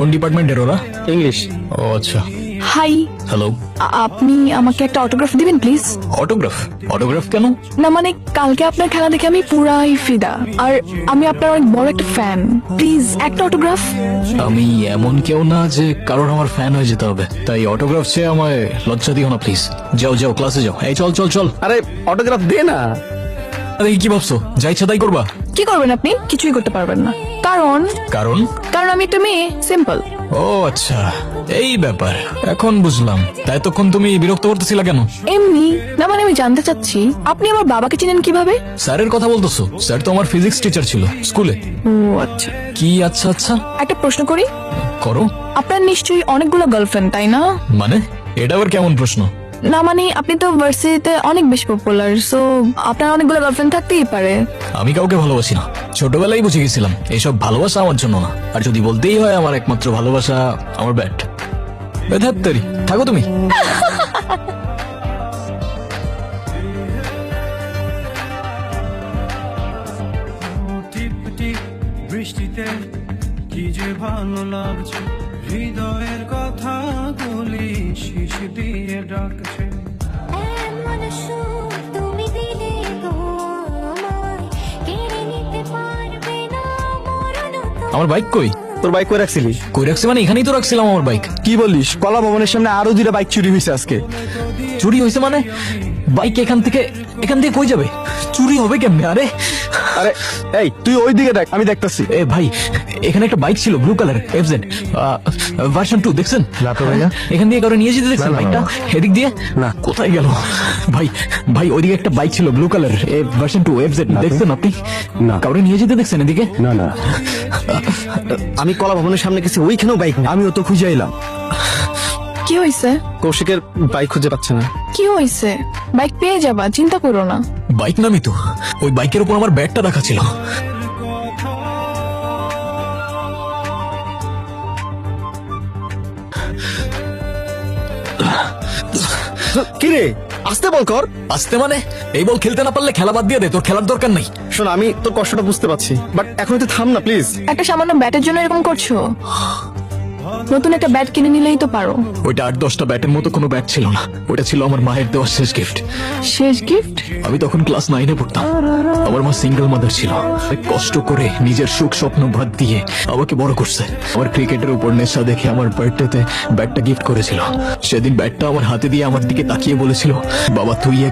কোন ডিপার্টমেন্টের ওরা? ইংলিশ। ও আচ্ছা। Hi, hello. আপনি আমাকে একটা অটোগ্রাফ দিবেন প্লিজ? অটোগ্রাফ? অটোগ্রাফ কেন? না মানে কালকে আপনার খেলা দেখে আমি পুরাই ফিদা, আর আমি আপনার অনেক বড় একটা ফ্যান। প্লিজ একটা অটোগ্রাফ। আমি এমন কেউ না যে কারোর আমার ফ্যান হয়ে যেতে হবে, তাই অটোগ্রাফ চেয়ে আমায় লজ্জা দিও না প্লিজ। যাও যাও, ক্লাসে যাও। এই চল চল চল। আরে অটোগ্রাফ দে না। আরে কি ভাবছো, যা ইচ্ছা তাই করবা? কি করবেন আপনি? কিছুই করতে পারবেন না। কারণ কারণ? কারণ আমি একটা মেয়ে, সিম্পল। ও আচ্ছা, এই ব্যাপার। এখন বুঝলাম। তাই এতক্ষণ তুমি বিরক্ত করতেছিলা কেন? এমনি না, মানে আমি জানতে চাচ্ছি আপনি আমার বাবাকে চিনেন কিভাবে? স্যারের কথা বলতেছো? স্যার তো আমার ফিজিক্স টিচার ছিল স্কুলে। ও আচ্ছা। কি আচ্ছা আচ্ছা? একটা প্রশ্ন করি। করো। আপনার নিশ্চয়ই অনেকগুলো গার্লফ্রেন্ড, তাই না? মানে এটা আবার কেমন প্রশ্ন? না মানে আপনি তো ভার্সিটিতে অনেক বেশি পপুলার, সো আপনার অনেকগুলো গার্লফ্রেন্ড থাকতেই পারে। আমি কাউকে ভালোবাসি না, ছোটবেলায় বুঝে গেছিলাম এসব ভালোবাসা আমার জন্য না। আর যদি বলতেই হয় আমার একমাত্র ভালোবাসা আমার ব্যাট। বেধাত্তারি থাকো তুমি। টিপ টিপ বৃষ্টিতে কি যে ভালো লাগছে, হৃদয়ের কথা গুলি শিশি দিয়ে ডাকছে। এমন সুর তুমি দিলে গো আমায়, কেড়ে নিতে পারবে না মরণ তো। আমার বাইক কই? তোর বাইক কই রাখছিলি? কই রাখছি মানে এখানেই তো রাখছিলাম আমার বাইক। কি বলিস? কলা ভবনের সামনে আরো 2টা বাইক চুরি হয়েছে আজকে। চুরি হয়েছে মানে? বাইক এখান থেকে কই যাবে? চুরি হবে কেমনে? আরে আরে এই তুই ওই দিকে দেখ, আমি দেখতাছি। এ ভাই, এখানে একটা বাইক ছিল ব্লু কালার, এফজেড ভার্সন 2 দেখছেন? না তো ভাইয়া। এখান দিয়ে কারো নিয়ে যেতে দেখছেন না, না, বাইকটা? না। এদিক দিয়ে না। কোথায় গেল ভাই? ভাই ওইদিকে একটা বাইক ছিল ব্লু কালার, ভার্সন 2 এফজেড দেখছেন আপনি? না। কাউরে নিয়ে যেতে দেখছেন এদিকে? না না, আমি কলা ভবনের সামনে গেছি, ওইখানেও বাইক নেই। আমিও তো খুঁজে এলাম। কি হয়েছে? কৌশিকের বাইক খুঁজে পাচ্ছে না। কি হয়েছে? বাইক পেয়ে যাবা, চিন্তা করো না। বাইক নামি তো, ওই বাইকের উপর আমার ব্যাগটা রাখা ছিল। কি রে, আসতে বল কর। আসতে মানে? এই বল খেলতে না পারলে খেলা বাদ দিয়ে দে, তোর খেলার দরকার নেই। শোন, আমি তোর কষ্টটা বুঝতে পারছি, বাট এখন তুই থাম না প্লিজ। একটা সামান্য ব্যাটের জন্য এরকম করছো? নতুন একটা ব্যাট কিনে নিলেই তো পারো। ওইটা 8-10টা ব্যাটের মতো কোনো ব্যাট ছিল না, ওটা ছিল আমার মায়ের দেওয়া শেষ গিফট। শেষ গিফট? আমি তখন ক্লাস 9-এ পড়তাম। আমার মা সিঙ্গেল মাদার ছিল, কষ্ট করে নিজের সুখ স্বপ্ন বাদ দিয়ে আমাকে বড় করছে। আমার ক্রিকেটের উপর নেশা দেখে আমার বার্থডেতে ব্যাটটা গিফট করেছিল। সেদিন ব্যাটটা আমার হাতে দিয়ে আমার দিকে তাকিয়ে বলেছিল, বাবা তুই